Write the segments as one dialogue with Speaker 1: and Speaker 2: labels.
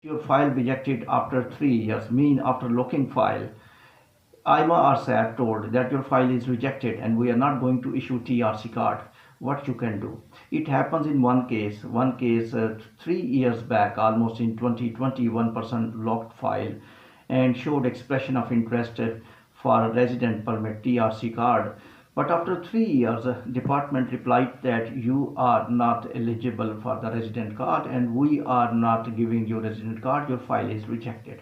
Speaker 1: Your file rejected after 3 years, mean after looking file, AIMA or SAT told that your file is rejected and we are not going to issue TRC card. What you can do? It happens in one case 3 years back, almost in 2020, one person locked file and showed expression of interest for a resident permit TRC card. But after 3 years, department replied that you are not eligible for the resident card and we are not giving you resident card. Your file is rejected.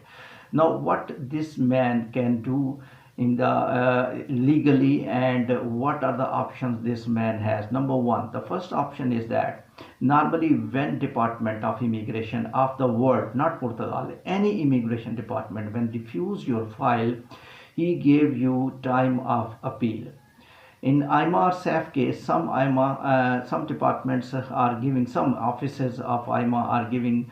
Speaker 1: Now, what this man can do in the legally, and what are the options this man has? Number one, the first option is that normally when Department of Immigration of the world, not Portugal, any immigration department, when refuse your file, he gave you time of appeal. In AIMA or SAF case, some departments are giving, some offices of AIMA are giving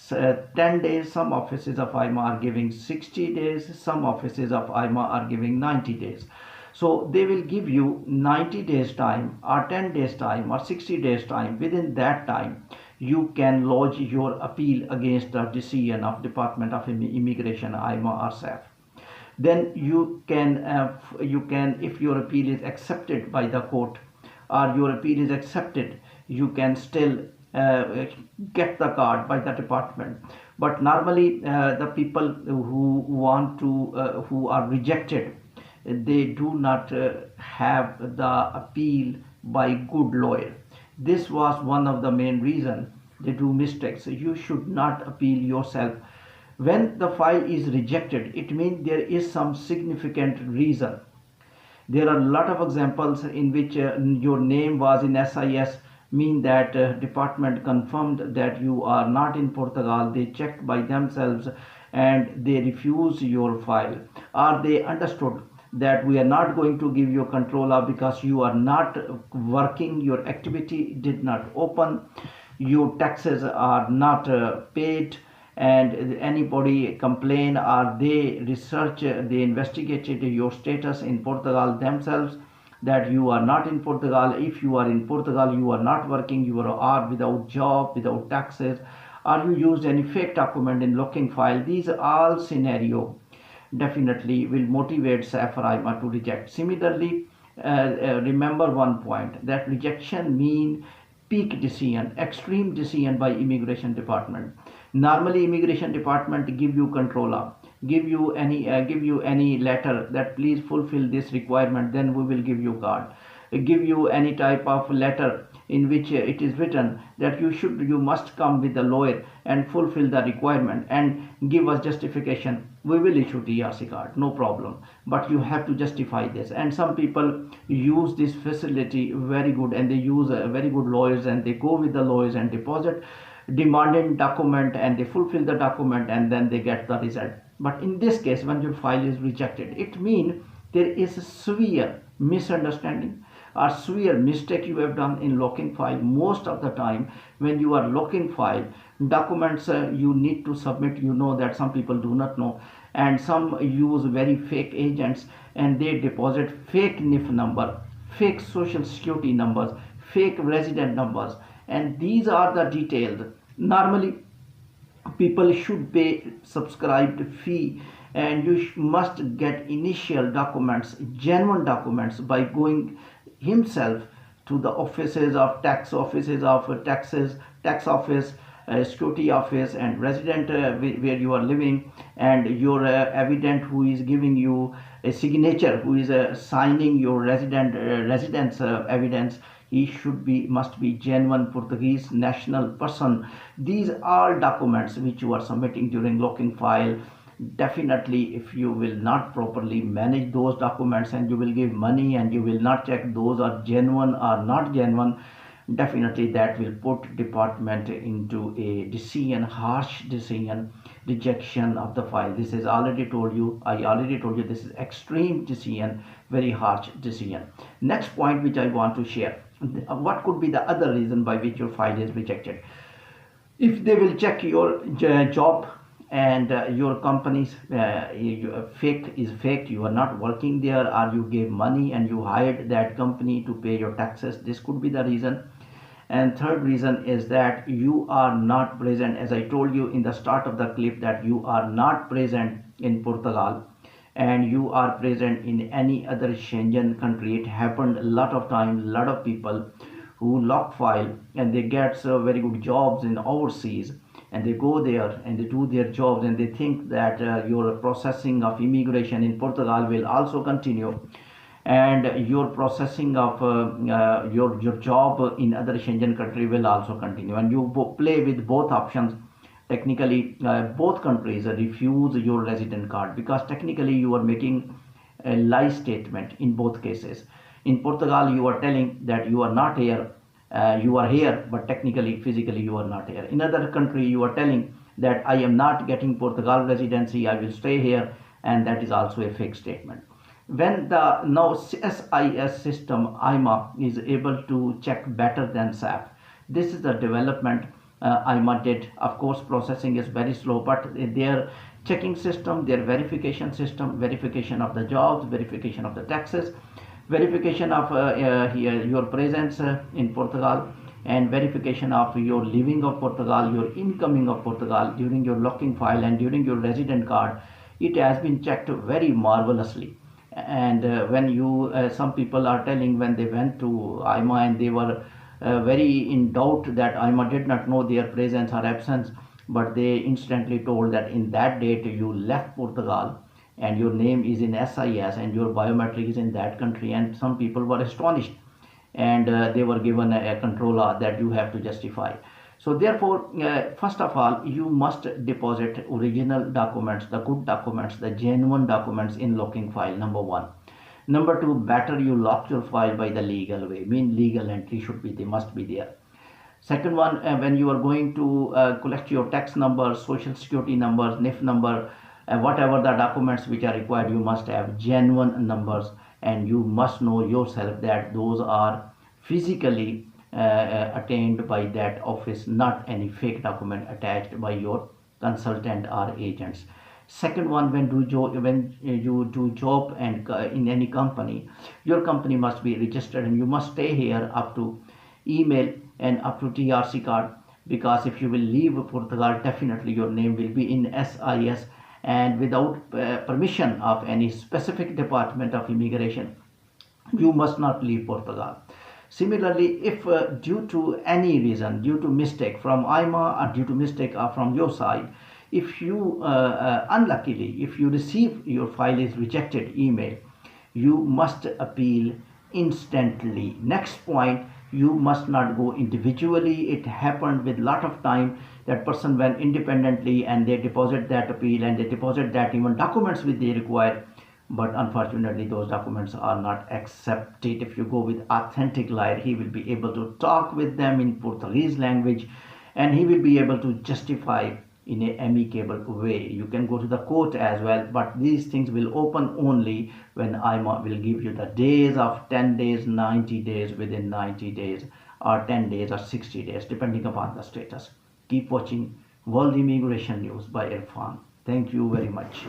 Speaker 1: 10 days, some offices of AIMA are giving 60 days, some offices of AIMA are giving 90 days. So they will give you 90 days time or 10 days time or 60 days time. Within that time, you can lodge your appeal against the decision of Department of Immigration, AIMA or SAF. Then you can, if your appeal is accepted by the court or your appeal is accepted, you can still get the card by the department. But normally the people who are rejected, they do not have the appeal by good lawyer. This was one of the main reason they do mistakes. You should not appeal yourself. When the file is rejected, it means there is some significant reason. There are a lot of examples in which your name was in SIS, mean that department confirmed that you are not in Portugal. They checked by themselves and they refuse your file, or they understood that we are not going to give you controller because you are not working, your activity did not open, your taxes are not paid, and anybody complain or they research, they investigated your status in Portugal themselves, that you are not in Portugal. If you are in Portugal, you are not working, you are without job, without taxes, or you used any fake document in locking file. These all scenario definitely will motivate SAFRIMA to reject. Similarly, remember one point, that rejection mean peak decision, extreme decision by immigration department. Normally immigration department give you controller, give you any letter that please fulfill this requirement, then we will give you card. Give you any type of letter in which it is written that you must come with a lawyer and fulfill the requirement and give us justification, we will issue TRC card, no problem, but you have to justify this. And some people use this facility very good, and they use very good lawyers, and they go with the lawyers and deposit demanding document, and they fulfill the document and then they get the result. But in this case, when your file is rejected, it means there is a severe misunderstanding or severe mistake you have done in locking file. Most of the time when you are locking file, documents you need to submit, you know that some people do not know, and some use very fake agents, and they deposit fake NIF number, fake social security numbers, fake resident numbers, and these are the details. Normally people should pay subscribed fee, and you must get initial documents, genuine documents, by going himself to the offices of tax, offices of taxes, tax office, security office, and resident where you are living, and your evident who is giving you a signature, who is signing your residence evidence. He must be genuine Portuguese national person. These are documents which you are submitting during locking file. Definitely, if you will not properly manage those documents and you will give money and you will not check those are genuine or not genuine, definitely that will put department into a decision, harsh decision, rejection of the file. This is already told you, I already told you, this is extreme decision, very harsh decision. Next point which I want to share, what could be the other reason by which your file is rejected? If they will check your job and your company's fake is fake, you are not working there, or you gave money and you hired that company to pay your taxes, this could be the reason. And third reason is that you are not present, as I told you in the start of the clip, that you are not present in Portugal and you are present in any other Schengen country. It happened a lot of times, a lot of people who lock file and they get very good jobs in overseas, and they go there and they do their jobs and they think that your processing of immigration in Portugal will also continue, and your processing of your job in other Schengen country will also continue, and you play with both options. Technically, both countries refuse your resident card because technically you are making a lie statement in both cases. In Portugal, you are telling that you are not here, you are here, but technically, physically, you are not here. In other country, you are telling that I am not getting Portugal residency, I will stay here, and that is also a fake statement. When the now SIS system AIMA is able to check better than SAP, this is the development AIMA did. Of course, processing is very slow, but their checking system, their verification system, verification of the jobs, verification of the taxes, verification of your presence in Portugal, and verification of your leaving of Portugal, your incoming of Portugal during your locking file and during your resident card, it has been checked very marvelously. And when you some people are telling when they went to AIMA and they were very in doubt that AIMA did not know their presence or absence, but they instantly told that in that date you left Portugal and your name is in SIS and your biometric is in that country, and some people were astonished, and they were given a controller that you have to justify. So therefore, first of all, you must deposit original documents, the good documents, the genuine documents in locking file, number one. Number two, better you lock your file by the legal way, mean legal entry should be, they must be there. Second one, when you are going to collect your tax number, social security numbers, NIF number, whatever the documents which are required, you must have genuine numbers, and you must know yourself that those are physically attained by that office, not any fake document attached by your consultant or agents. Second one, when you do job and in any company, your company must be registered and you must stay here up to email and up to TRC card, because if you will leave Portugal, definitely your name will be in SIS, and without permission of any specific department of immigration, you must not leave Portugal. Similarly, if due to any reason, due to mistake from AIMA or due to mistake from your side, if you unluckily, if you receive your file is rejected email, you must appeal instantly. Next point, you must not go individually. It happened with lot of time that person went independently and they deposit that appeal and they deposit that even documents which they require, but unfortunately those documents are not accepted. If you go with authentic lawyer, he will be able to talk with them in Portuguese language and he will be able to justify in an amicable way. You can go to the court as well, but these things will open only when AIMA will give you the days of 10 days, 90 days, within 90 days, or 10 days or 60 days, depending upon the status. Keep watching World Immigration News by Irfan. Thank you very much.